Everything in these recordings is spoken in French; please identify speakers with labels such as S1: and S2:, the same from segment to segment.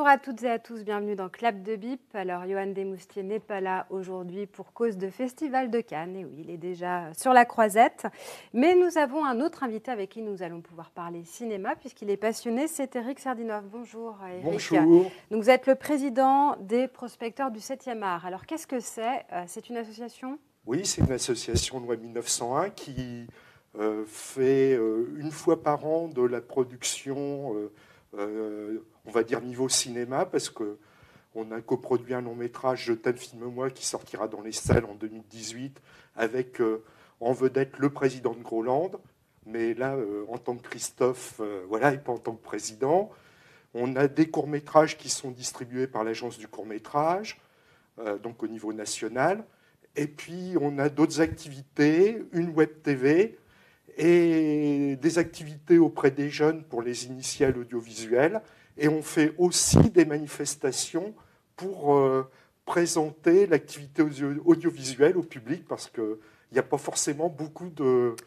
S1: Bonjour à toutes et à tous, bienvenue dans Clap de Bip. Alors, Yoann Desmoustiers n'est pas là aujourd'hui pour cause de Festival de Cannes. Et oui, il est déjà sur la croisette. Mais nous avons un autre invité avec qui nous allons pouvoir parler cinéma, puisqu'il est passionné, c'est Éric Serdinov. Bonjour Éric.
S2: Bonjour.
S1: Donc, vous êtes le président des prospecteurs du 7e art. Alors, qu'est-ce que c'est ? C'est une association ?
S2: Oui, c'est une association loi 1901 qui fait une fois par an de la production, on va dire niveau cinéma, parce qu'on a coproduit un long métrage, Je t'aime, filme-moi, qui sortira dans les salles en 2018, avec en vedette le président de Groland, mais là, en tant que Christophe, et pas en tant que président. On a des courts-métrages qui sont distribués par l'agence du court-métrage, donc au niveau national. Et puis, on a d'autres activités, une web TV et des activités auprès des jeunes pour les initiales audiovisuelles. Et on fait aussi des manifestations pour présenter l'activité audiovisuelle au public, parce qu'il n'y a pas forcément beaucoup de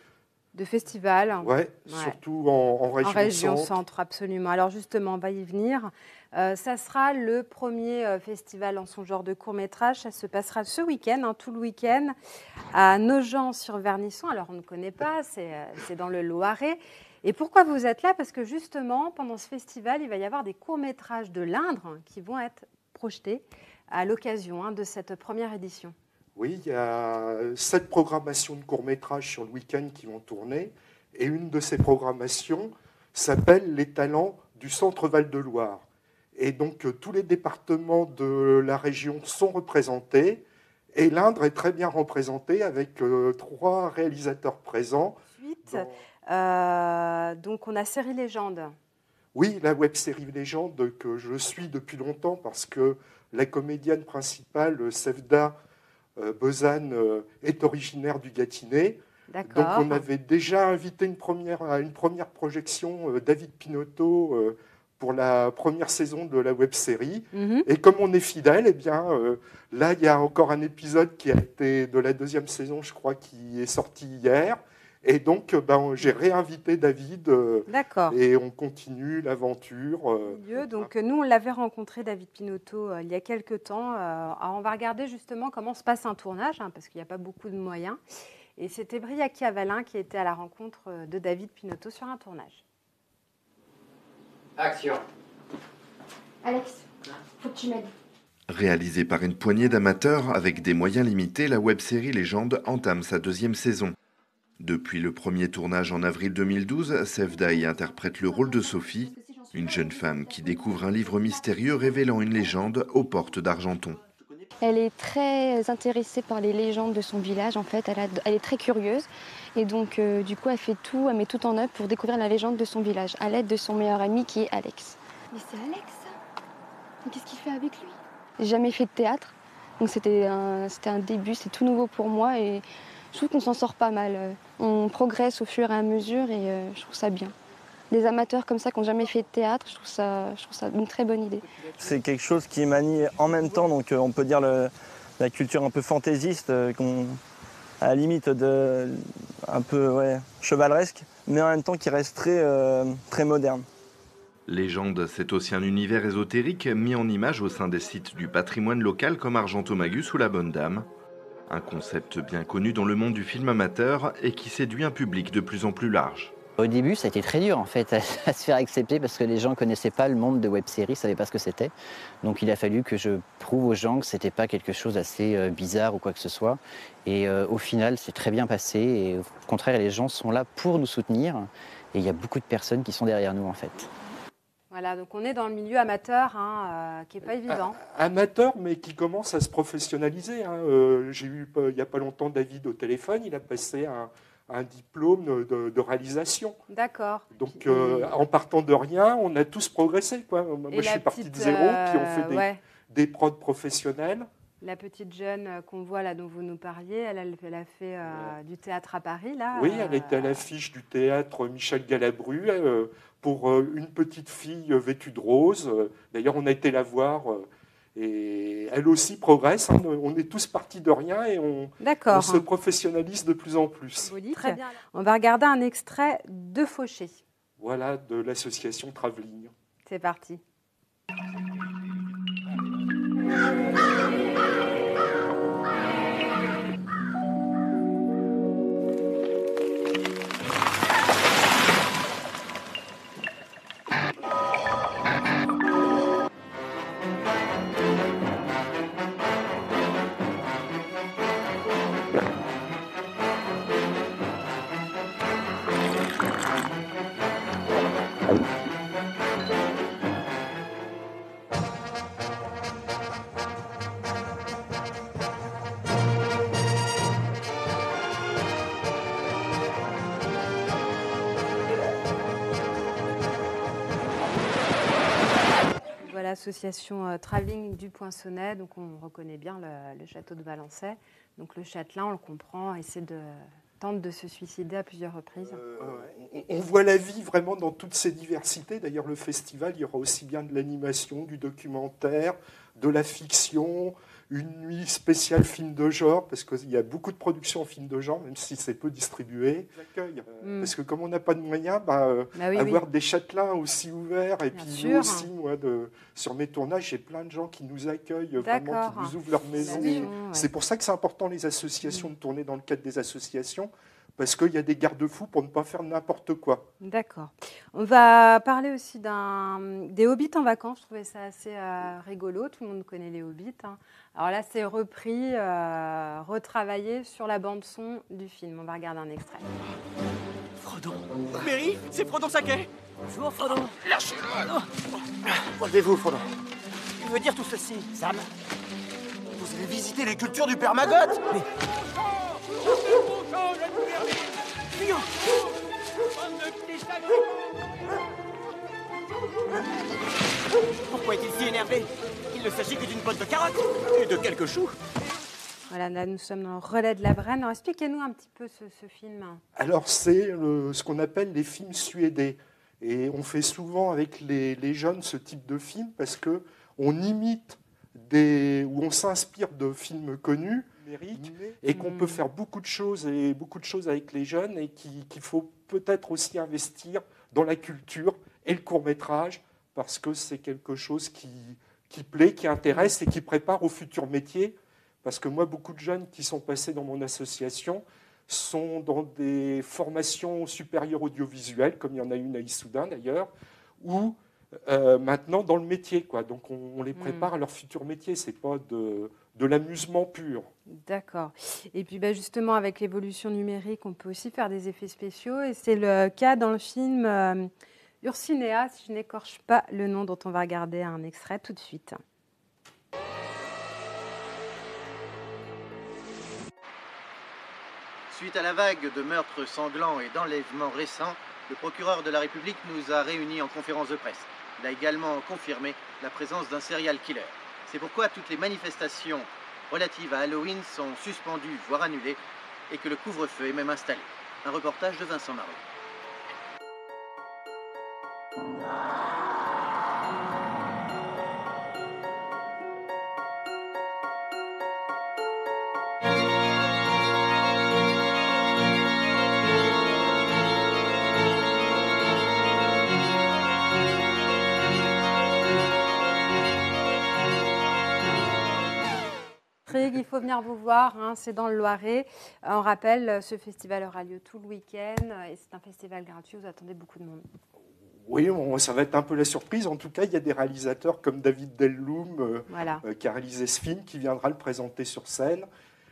S1: festivals.
S2: Ouais, surtout en région,
S1: centre, absolument. Alors justement, on va y venir. Ça sera le premier festival en son genre de court-métrage. Ça se passera ce week-end, tout le week-end, à Nogent-sur-Vernisson. Alors, on ne connaît pas, c'est dans le Loiret. Et pourquoi vous êtes là ? Parce que justement, pendant ce festival, il va y avoir des courts-métrages de l'Indre qui vont être projetés à l'occasion de cette première édition.
S2: Oui, il y a 7 programmations de courts-métrages sur le week-end qui vont tourner. Et une de ces programmations s'appelle Les talents du Centre Val-de-Loire. Et donc, tous les départements de la région sont représentés. Et l'Indre est très bien représenté avec 3 réalisateurs présents.
S1: Ensuite, donc on a Série Légende.
S2: Oui, la web-série Légende que je suis depuis longtemps, parce que la comédienne principale, Sevda Bozan, est originaire du Gâtinais.
S1: D'accord.
S2: Donc on avait déjà invité à une première projection David Pinotto pour la première saison de la web-série. Et comme on est fidèle, eh bien, là, il y a encore un épisode qui a été de la 2e saison, je crois, qui est sorti hier. Et donc, j'ai réinvité David.
S1: D'accord.
S2: Et on continue l'aventure.
S1: Donc, nous, on l'avait rencontré, David Pinotto, il y a quelques temps. Alors, on va regarder justement comment se passe un tournage, parce qu'il n'y a pas beaucoup de moyens. Et c'était Briac Avalin qui était à la rencontre de David Pinotto sur un tournage.
S3: Action.
S4: Alex, faut que tu m'aides.
S5: Réalisée par une poignée d'amateurs avec des moyens limités, la web-série Légende entame sa 2e saison. Depuis le premier tournage en avril 2012, Sevda y interprète le rôle de Sophie, une jeune femme qui découvre un livre mystérieux révélant une légende aux portes d'Argenton.
S4: Elle est très intéressée par les légendes de son village, en fait. Elle est très curieuse. Et donc, du coup, elle met tout en œuvre pour découvrir la légende de son village, à l'aide de son meilleur ami qui est Alex. Mais c'est Alex, ça ? Mais qu'est-ce qu'il fait avec lui ? J'ai jamais fait de théâtre, donc c'était un début, c'est tout nouveau pour moi et je trouve qu'on s'en sort pas mal. On progresse au fur et à mesure et je trouve ça bien. Des amateurs comme ça qui n'ont jamais fait de théâtre, je trouve ça une très bonne idée.
S6: C'est quelque chose qui manie en même temps, donc on peut dire la culture un peu fantaisiste, à la limite un peu chevaleresque, mais en même temps qui reste très moderne.
S5: Légende, c'est aussi un univers ésotérique mis en image au sein des sites du patrimoine local comme Argentomagus ou la Bonne Dame. Un concept bien connu dans le monde du film amateur et qui séduit un public de plus en plus large.
S3: Au début, ça a été très dur en fait à se faire accepter parce que les gens ne connaissaient pas le monde de web-série, ne savaient pas ce que c'était. Donc il a fallu que je prouve aux gens que ce n'était pas quelque chose d'assez bizarre ou quoi que ce soit. Et au final, c'est très bien passé. Et au contraire, les gens sont là pour nous soutenir. Et il y a beaucoup de personnes qui sont derrière nous en fait.
S1: Voilà, donc on est dans le milieu amateur, qui n'est pas évident.
S2: Amateur, mais qui commence à se professionnaliser. J'ai eu il n'y a pas longtemps David au téléphone, il a passé un diplôme de réalisation.
S1: D'accord.
S2: Donc en partant de rien, on a tous progressé, quoi. Moi, je suis parti de zéro, puis on fait des prods professionnels.
S1: La petite jeune qu'on voit là, dont vous nous parliez, elle a fait du théâtre à Paris, là.
S2: Oui, elle était à l'affiche du théâtre Michel Galabru pour une petite fille vêtue de rose. D'ailleurs, on a été la voir et elle aussi progresse. On est tous partis de rien et on se professionnalise de plus en plus.
S1: Très bien. On va regarder un extrait de Fauché.
S2: Voilà, de l'association Travelling.
S1: C'est parti. Voilà, l'association Travelling du Poinçonnet, donc on reconnaît bien le château de Valençay. Donc le châtelain, on le comprend, tente de se suicider à plusieurs reprises.
S2: On voit la vie vraiment dans toutes ses diversités. D'ailleurs, le festival, il y aura aussi bien de l'animation, du documentaire, de la fiction, une nuit spéciale film de genre, parce qu'il y a beaucoup de productions en film de genre, même si c'est peu distribué. Parce que comme on n'a pas de moyens, avoir des châtelains aussi ouverts, et bien puis sûr. Nous aussi, moi, sur mes tournages, j'ai plein de gens qui nous accueillent, vraiment, qui nous ouvrent leur maison. C'est pour ça que c'est important, les associations, de tourner dans le cadre des associations, parce qu'il y a des garde-fous pour ne pas faire n'importe quoi. D'accord.
S1: On va parler aussi des Hobbits en vacances. Je trouvais ça assez rigolo. Tout le monde connaît les Hobbits. Hein. Alors là, c'est repris, retravaillé sur la bande-son du film. On va regarder un extrait.
S7: Frodon. Merry, c'est Frodon Sacquet. Bonjour, Frodon. Lâchez-le. Relevez-vous, Frodon. Que veut dire tout ceci, Sam? Vous avez visité les cultures du Père Maggot? Mais... Pourquoi est-il si énervé? Il ne s'agit que d'une botte de carottes et de quelques choux.
S1: Voilà, là nous sommes dans le relais de la Brenne. Alors, expliquez-nous un petit peu ce film.
S2: Alors c'est ce qu'on appelle les films suédés. Et on fait souvent avec les jeunes ce type de film parce qu'on imite ou on s'inspire de films connus et qu'on peut faire beaucoup de choses avec les jeunes et qu'il faut peut-être aussi investir dans la culture et le court-métrage parce que c'est quelque chose qui plaît, qui intéresse et qui prépare au futur métier. Parce que moi, beaucoup de jeunes qui sont passés dans mon association sont dans des formations supérieures audiovisuelles, comme il y en a une à Issoudun d'ailleurs, ou maintenant dans le métier, quoi. Donc on les prépare à leur futur métier, c'est pas de l'amusement pur.
S1: D'accord. Et puis justement, avec l'évolution numérique, on peut aussi faire des effets spéciaux, et c'est le cas dans le film Ursinea, si je n'écorche pas le nom, dont on va regarder un extrait tout de suite.
S8: Suite à la vague de meurtres sanglants et d'enlèvements récents, le procureur de la République nous a réunis en conférence de presse. Il a également confirmé la présence d'un serial killer. C'est pourquoi toutes les manifestations relatives à Halloween sont suspendues, voire annulées, et que le couvre-feu est même installé. Un reportage de Vincent Marot.
S1: Il faut venir vous voir, hein, c'est dans le Loiret. On rappelle, ce festival aura lieu tout le week-end et c'est un festival gratuit, vous attendez beaucoup de monde.
S2: Oui, ça va être un peu la surprise. En tout cas, il y a des réalisateurs comme David Delloum qui a réalisé ce film, qui viendra le présenter sur scène.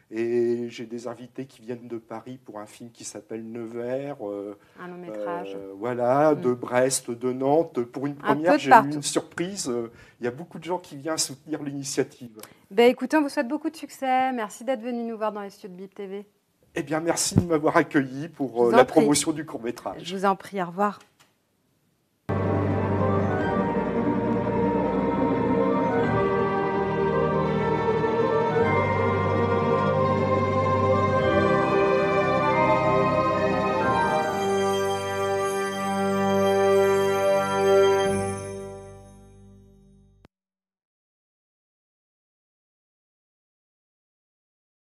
S2: Et j'ai des invités qui viennent de Paris pour un film qui s'appelle Nevers.
S1: Un long métrage.
S2: De Brest, de Nantes. Pour une première, j'ai eu une surprise. Il y a beaucoup de gens qui viennent soutenir l'initiative.
S1: Écoutez, on vous souhaite beaucoup de succès. Merci d'être venu nous voir dans les studios de BIP TV.
S2: Eh bien, merci de m'avoir accueilli pour la promotion du court-métrage.
S1: Je vous en prie, au revoir.